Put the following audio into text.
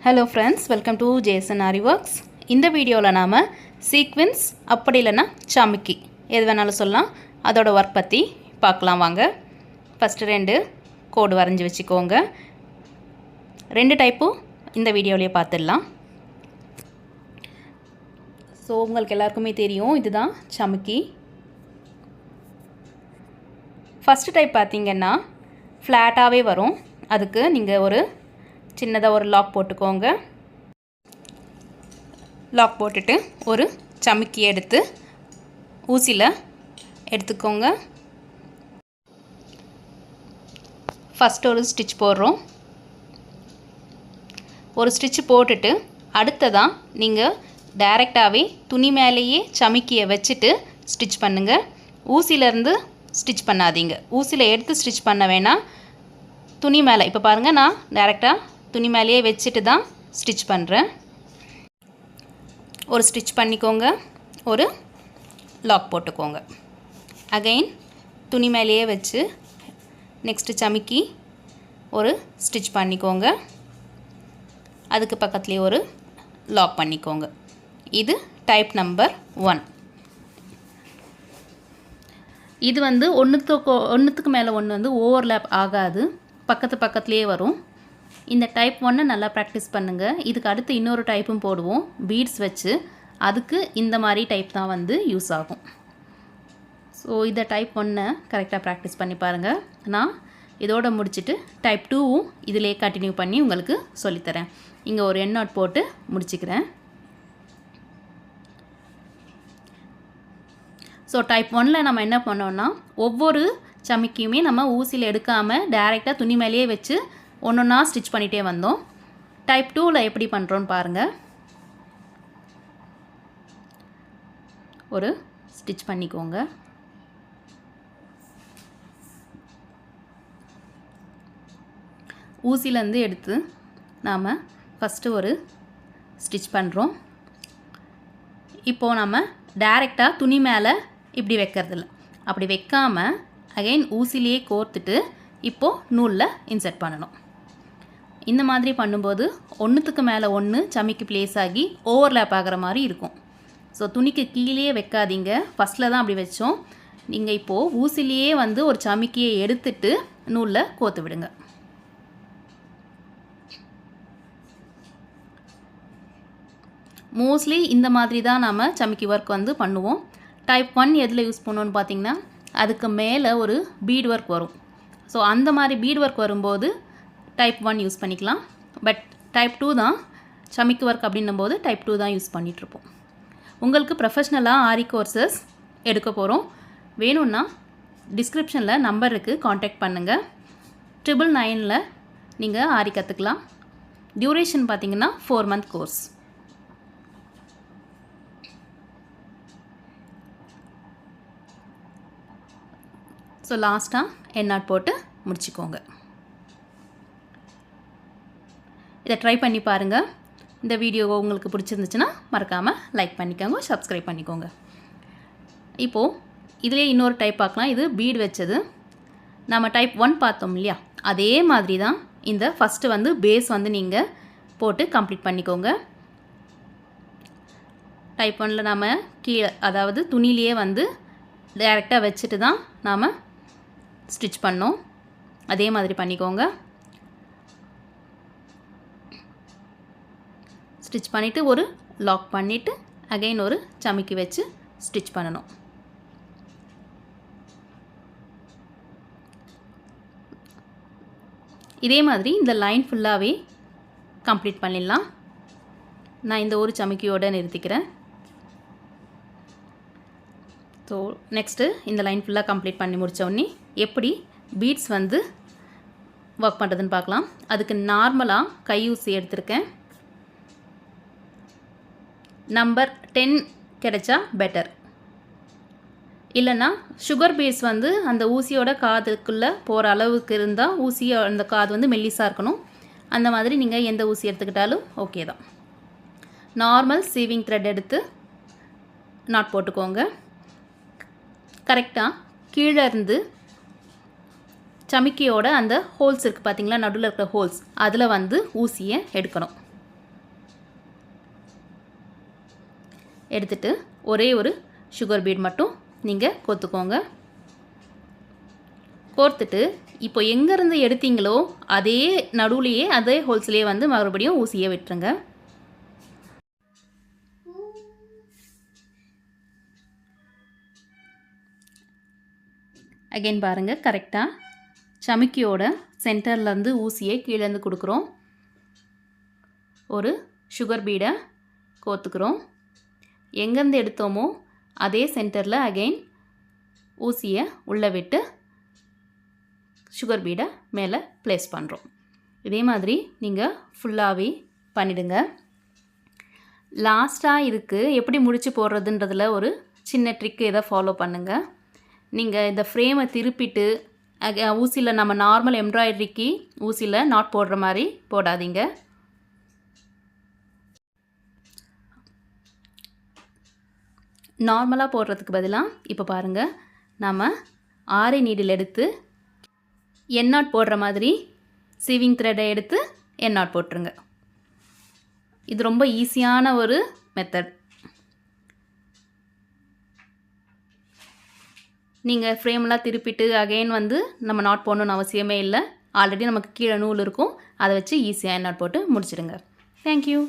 Hello friends, welcome to Jason Ari Works. இந்த வீடியோவில் நாம் சீக்வென்ஸ் அப்படி இல்லைன்னா சமிக்கி எது வேணாலும் சொல்லலாம் அதோட ஒர்க் பற்றி பார்க்கலாம் வாங்க. ஃபஸ்ட்டு 2 கோடு வரைஞ்சி வச்சுக்கோங்க. 2 டைப்பும் இந்த வீடியோவிலேயே பார்த்துடலாம். ஸோ உங்களுக்கு எல்லாருக்குமே தெரியும் இதுதான் சமிக்கி. ஃபஸ்ட்டு டைப் பார்த்திங்கன்னா ஃப்ளாட்டாகவே வரும். அதுக்கு நீங்கள் ஒரு சின்னதாக ஒரு லாக் போட்டுக்கோங்க. லாக் போட்டுட்டு ஒரு சமிக்கி எடுத்து ஊசியில் எடுத்துக்கோங்க. ஃபஸ்ட் ஒரு ஸ்டிச் போடுறோம். ஒரு ஸ்டிச் போட்டுட்டு அடுத்ததான் நீங்கள் டைரெக்டாகவே துணி மேலேயே சமிக்கியை வச்சுட்டு ஸ்டிச் பண்ணுங்கள். ஊசியிலேருந்து ஸ்டிச் பண்ணாதீங்க. ஊசியில் எடுத்து ஸ்டிச் பண்ண வேணாம். துணி மேலே இப்போ பாருங்கள், நான் டைரெக்டாக துணி மேலேயே வச்சுட்டு தான் ஸ்டிச் பண்ணுறேன். ஒரு ஸ்டிச் பண்ணிக்கோங்க, ஒரு லாக் போட்டுக்கோங்க. அகைன் துணி மேலேயே வச்சு நெக்ஸ்ட்டு சமிக்கி ஒரு ஸ்டிச் பண்ணிக்கோங்க. அதுக்கு பக்கத்துலேயே ஒரு லாக் பண்ணிக்கோங்க. இது டைப் நம்பர் 1. இது வந்து ஒன்றுத்துக்கு மேலே ஒன்று வந்து ஓவர்லேப் ஆகாது, பக்கத்துலேயே வரும். இந்த டைப் 1 நல்லா ப்ராக்டிஸ் பண்ணுங்கள். இதுக்கு அடுத்து இன்னொரு டைப்பும் போடுவோம் பீட்ஸ் வச்சு. அதுக்கு இந்த மாதிரி டைப் தான் வந்து யூஸ் ஆகும். ஸோ இந்த டைப் 1 கரெக்டாக ப்ராக்டிஸ் பண்ணி பாருங்கள். நான் இதோட முடிச்சுட்டு டைப் 2வும் இதிலே கண்டினியூ பண்ணி உங்களுக்கு சொல்லித்தரேன். இங்கே ஒரு எண் நாட் போட்டு முடிச்சுக்கிறேன். ஸோ டைப் 1ல் நம்ம என்ன பண்ணோன்னா ஒவ்வொரு சமிக்கியுமே நம்ம ஊசியில் எடுக்காமல் டைரெக்டாக துணி மேலேயே வச்சு ஒன்றா ஸ்டிச் பண்ணிகிட்டே வந்தோம். டைப் 2ல் எப்படி பண்ணுறோன்னு பாருங்கள். ஒரு ஸ்டிச் பண்ணிக்கோங்க. ஊசியிலேருந்து எடுத்து நாம் ஃபஸ்ட்டு ஒரு ஸ்டிச் பண்ணுறோம். இப்போது நம்ம டைரெக்டாக துணி மேலே இப்படி வைக்கிறதில்ல, அப்படி வைக்காமல் அகைன் ஊசிலேயே கோர்த்துட்டு இப்போது நூலில் இன்சர்ட் பண்ணணும். இந்த மாதிரி பண்ணும்போது ஒன்றுத்துக்கு மேலே ஒன்று சமிக்கி ப்ளேஸ் ஆகி ஓவர்லேப் ஆகிற மாதிரி இருக்கும். ஸோ துணிக்கு கீழே வைக்காதீங்க. ஃபஸ்ட்டில் தான் அப்படி வச்சோம். நீங்கள் இப்போது ஊசிலேயே வந்து ஒரு சமிக்கியை எடுத்துட்டு நூலில் கோர்த்து விடுங்க. மோஸ்ட்லி இந்த மாதிரி தான் நாம் சமிக்கி ஒர்க் வந்து பண்ணுவோம். டைப் 1 எதில் யூஸ் பண்ணோன்னு பார்த்தீங்கன்னா அதுக்கு மேலே ஒரு பீட் ஒர்க் வரும். ஸோ அந்த மாதிரி பீட் ஒர்க் வரும்போது டைப் 1 யூஸ் பண்ணிக்கலாம். பட் டைப் 2 தான் சமிக்கி ஒர்க் அப்படின்னும்போது டைப் 2 தான் யூஸ் பண்ணிகிட்ருப்போம். உங்களுக்கு ப்ரொஃபஷ்னலாக ஆரி கோர்சஸ் எடுக்க போகிறோம். வேணும்னா டிஸ்கிரிப்ஷனில் நம்பர் இருக்குது, காண்டாக்ட் பண்ணுங்கள். 999ல் நீங்கள் ஆரி கற்றுக்கலாம். டியூரேஷன் பார்த்திங்கன்னா 4 month கோர்ஸ். ஸோ லாஸ்ட்டாக எண் நாட் போட்டு முடிச்சுக்கோங்க. இதை ட்ரை பண்ணி பாருங்கள். இந்த வீடியோ உங்களுக்கு பிடிச்சிருந்துச்சுன்னா மறக்காமல் லைக் பண்ணிக்கோங்க, சப்ஸ்கிரைப் பண்ணிக்கோங்க. இப்போது இதிலே இன்னொரு டைப் பார்க்கலாம். இது பீட் வச்சது. நம்ம டைப் 1 பார்த்தோம் இல்லையா, அதே மாதிரி தான் இந்த ஃபஸ்ட்டு வந்து பேஸ் வந்து நீங்கள் போட்டு கம்ப்ளீட் பண்ணிக்கோங்க. டைப் 1ல் நாம் கீழே அதாவது துணியிலேயே வந்து டைரெக்டாக வச்சுட்டு தான் நாம் ஸ்டிச் பண்ணோம். அதே மாதிரி பண்ணிக்கோங்க. ஸ்டிச் பண்ணிவிட்டு ஒரு லாக் பண்ணிவிட்டு அகைன் ஒரு சமிக்கி வச்சு ஸ்டிச் பண்ணணும். இதே மாதிரி இந்த லைன் ஃபுல்லாகவே கம்ப்ளீட் பண்ணிடலாம். நான் இந்த ஒரு சமிக்கியோடு நிறுத்திக்கிறேன். ஸோ நெக்ஸ்ட்டு இந்த லைன் ஃபுல்லாக கம்ப்ளீட் பண்ணி முடித்தோடனே எப்படி பீட்ஸ் வந்து ஒர்க் பண்ணுறதுன்னு பார்க்கலாம். அதுக்கு நார்மலாக கை ஊசி எடுத்திருக்கேன். நம்பர் 10 கிடைச்சா பெட்டர். இல்லைன்னா சுகர் பீட்ஸ் வந்து அந்த ஊசியோட காதுக்குள்ளே போகிற அளவுக்கு இருந்தால் ஊசியோட அந்த காது வந்து மெல்லிஸாக இருக்கணும். அந்த மாதிரி நீங்கள் எந்த ஊசி எடுத்துக்கிட்டாலும் ஓகே தான். நார்மல் சீவிங் த்ரெட் எடுத்து நாட் போட்டுக்கோங்க. கரெக்டாக கீழே இருந்து சமிக்கியோட அந்த ஹோல்ஸ் இருக்குது பார்த்தீங்களா, நடுவில் இருக்கிற ஹோல்ஸ், அதில் வந்து ஊசியை எடுக்கணும். எடுத்துட்டு ஒரே ஒரு சுகர் பீட் மட்டும் நீங்கள் கோர்த்துக்கோங்க. கோர்த்துட்டு இப்போ எங்கேருந்து எடுத்தீங்களோ அதே நடுவுலையே அதே ஹோல்ஸ்லேயே வந்து மறுபடியும் ஊசியை விட்டுருங்க. அகைன் பாருங்கள், கரெக்டாக சமிக்கியோட சென்டர்லேருந்து ஊசியை கீழேருந்து கொடுக்குறோம். ஒரு சுகர் பீடை கோர்த்துக்கிறோம். எங்கேருந்து எடுத்தோமோ அதே சென்டரில் அகைன் ஊசியை உள்ளே விட்டு சுகர் பீடை மேலே ப்ளேஸ் பண்ணுறோம். இதே மாதிரி நீங்கள் ஃபுல்லாகவே பண்ணிவிடுங்க. லாஸ்ட்டாக இதுக்கு எப்படி முடிச்சு போடுறதுன்றதில் ஒரு சின்ன ட்ரிக்கு இதை ஃபாலோ பண்ணுங்கள். நீங்கள் இந்த ஃப்ரேமை திருப்பிட்டு ஊசியில் நம்ம நார்மல் எம்ப்ராய்டரிக்கு ஊசியில் நாட் போடுற மாதிரி போடாதீங்க. நார்மலாக போடுறதுக்கு பதிலாக இப்போ பாருங்கள், நாம் ஆரி நீடில் எடுத்து எண்ணாட் போடுற மாதிரி சீவிங் த்ரெட்டை எடுத்து எண்ணாட் போட்டுருங்க. இது ரொம்ப ஈஸியான ஒரு மெத்தட். நீங்கள் ஃப்ரேம்லாம் திருப்பிட்டு அகைன் வந்து நம்ம நாட் போடணுன்னு அவசியமே இல்லை. ஆல்ரெடி நமக்கு கீழே நூல் இருக்கும், அதை வச்சு ஈஸியாக எண்ணாட் போட்டு முடிச்சிடுங்க. தேங்க்யூ.